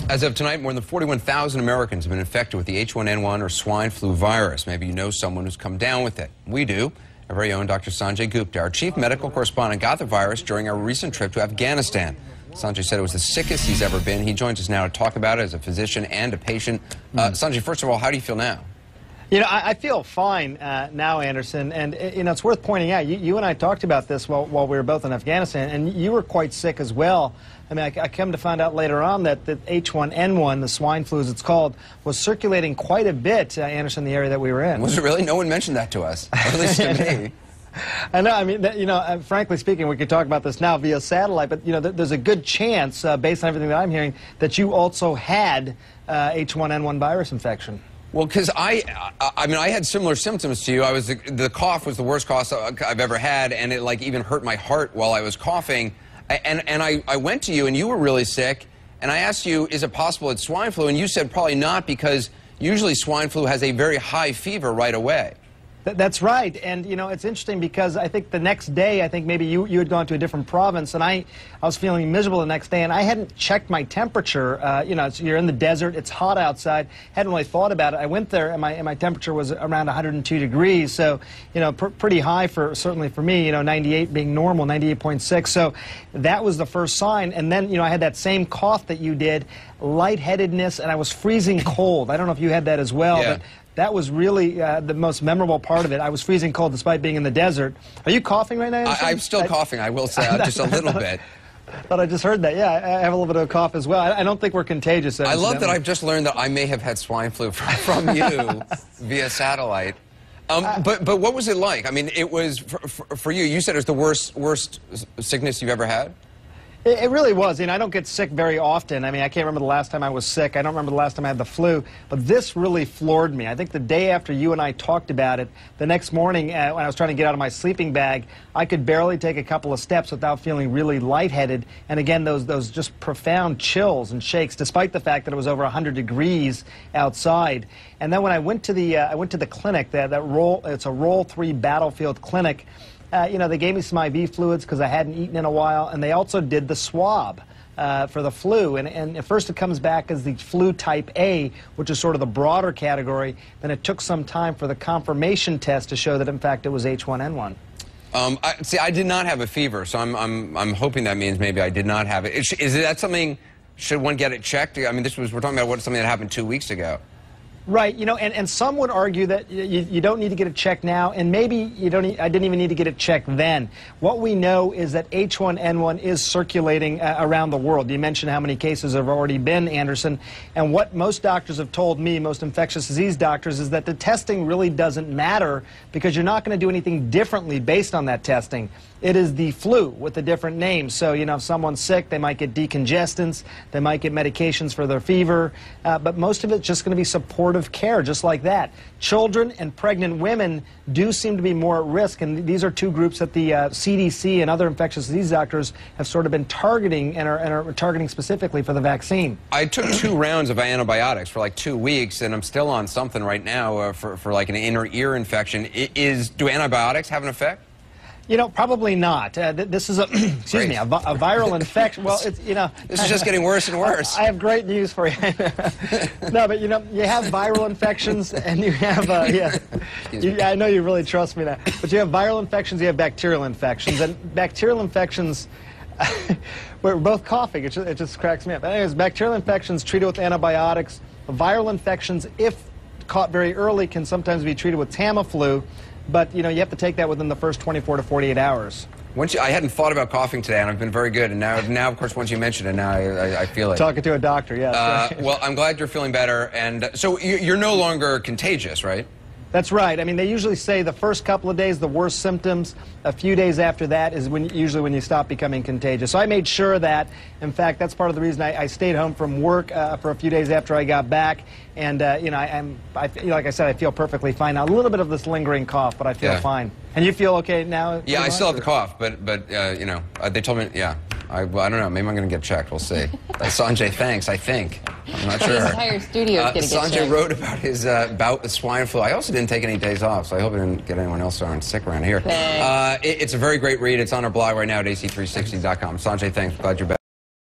As of tonight, more than 41,000 Americans have been infected with the H1N1 or swine flu virus. Maybe you know someone who's come down with it. We do. Our very own Dr. Sanjay Gupta, our chief medical correspondent, got the virus during our recent trip to Afghanistan. Sanjay said it was the sickest he's ever been. He joins us now to talk about it as a physician and a patient. Sanjay, first of all, how do you feel now? You know, I feel fine now, Anderson, and you know, it's worth pointing out, you and I talked about this while we were both in Afghanistan, and you were quite sick as well. I mean, I come to find out later on that the H1N1, the swine flu as it's called, was circulating quite a bit, Anderson, in the area that we were in. Was it really? No one mentioned that to us, or at least to me. I know. I mean, you know, frankly speaking, we could talk about this now via satellite, but, you know, there's a good chance, based on everything that I'm hearing, that you also had H1N1 virus infection. Well, because I mean, I had similar symptoms to you. The cough was the worst cough I've ever had, and it like even hurt my heart while I was coughing. And I went to you, and you were really sick, and I asked you, is it possible it's swine flu? And you said probably not, because usually swine flu has a very high fever right away. That's right, and you know, it's interesting because I think the next day, I think maybe you had gone to a different province, and I was feeling miserable the next day, and I hadn't checked my temperature. You know, you're in the desert, it's hot outside, hadn't really thought about it. I went there, and my temperature was around 102 degrees, so, you know, pretty high certainly for me, you know, 98 being normal, 98.6, so that was the first sign, and then, you know, I had that same cough that you did, lightheadedness, and I was freezing cold. I don't know if you had that as well, yeah. But that was really the most memorable part of it. I was freezing cold despite being in the desert. Are you coughing right now? I'm still coughing, I will say, just a little bit. But I just heard that. Yeah, I have a little bit of a cough as well. I don't think we're contagious. I love that I've just learned that I may have had swine flu from you via satellite. But what was it like? I mean, it was, for you, you said it was the worst sickness you've ever had? It really was. You know, I don't get sick very often. I mean, I can't remember the last time I was sick. I don't remember the last time I had the flu. But this really floored me. I think the day after you and I talked about it, the next morning when I was trying to get out of my sleeping bag, I could barely take a couple of steps without feeling really lightheaded. And again, those just profound chills and shakes, despite the fact that it was over 100 degrees outside. And then when I went to the clinic, it's a Roll 3 battlefield clinic. You know, they gave me some IV fluids because I hadn't eaten in a while, and they also did the swab for the flu. And at first it comes back as the flu type A, which is sort of the broader category. Then it took some time for the confirmation test to show that, in fact, it was H1N1. See, I did not have a fever, so I'm hoping that means maybe I did not have it. Is that something, should one get it checked? I mean, we're talking about something that happened 2 weeks ago. Right, you know, and some would argue that you don't need to get it checked now, and maybe I didn't even need to get it checked then. What we know is that H1N1 is circulating around the world. You mentioned how many cases have already been, Anderson, and what most doctors have told me, most infectious disease doctors, is that the testing really doesn't matter because you're not going to do anything differently based on that testing. It is the flu with a different name. So, you know, if someone's sick, they might get decongestants, they might get medications for their fever, but most of it's just going to be supportive care, just like that. Children and pregnant women do seem to be more at risk, and these are two groups that the CDC and other infectious disease doctors have sort of been targeting and are targeting specifically for the vaccine. I took 2 rounds of antibiotics for like 2 weeks, and I'm still on something right now for like an inner ear infection. Do antibiotics have an effect? You know, probably not. This is a excuse me, a viral infection. Well, it's, you know, this is just getting worse and worse. I have great news for you. No, but you know, you have viral infections, and you have I know you really trust me now. But you have viral infections, you have bacterial infections, and bacterial infections. We're both coughing. It just cracks me up. Anyways, bacterial infections treated with antibiotics. Viral infections, if caught very early, can sometimes be treated with Tamiflu. But, you know, you have to take that within the first 24 to 48 hours. I hadn't thought about coughing today, and I've been very good. And now of course, once you mention it, now I feel it. Talking to a doctor, yes. Well, I'm glad you're feeling better. And so you're no longer contagious, right? That's right. I mean, they usually say the first couple of days, the worst symptoms. A few days after that is usually when you stop becoming contagious. So I made sure that, in fact, that's part of the reason I stayed home from work for a few days after I got back. And, you know, like I said, I feel perfectly fine now. A little bit of this lingering cough, but I feel fine. And you feel okay now? Yeah, I still have the cough, but you know, they told me, yeah. I don't know. Maybe I'm going to get checked. We'll see. Sanjay, thanks. I think. I'm not sure. The entire studio is going to get checked. Sanjay wrote about his bout with swine flu. I also didn't take any days off, so I hope I didn't get anyone else sick around here. It's a very great read. It's on our blog right now at ac360.com. Sanjay, thanks. Glad you're back.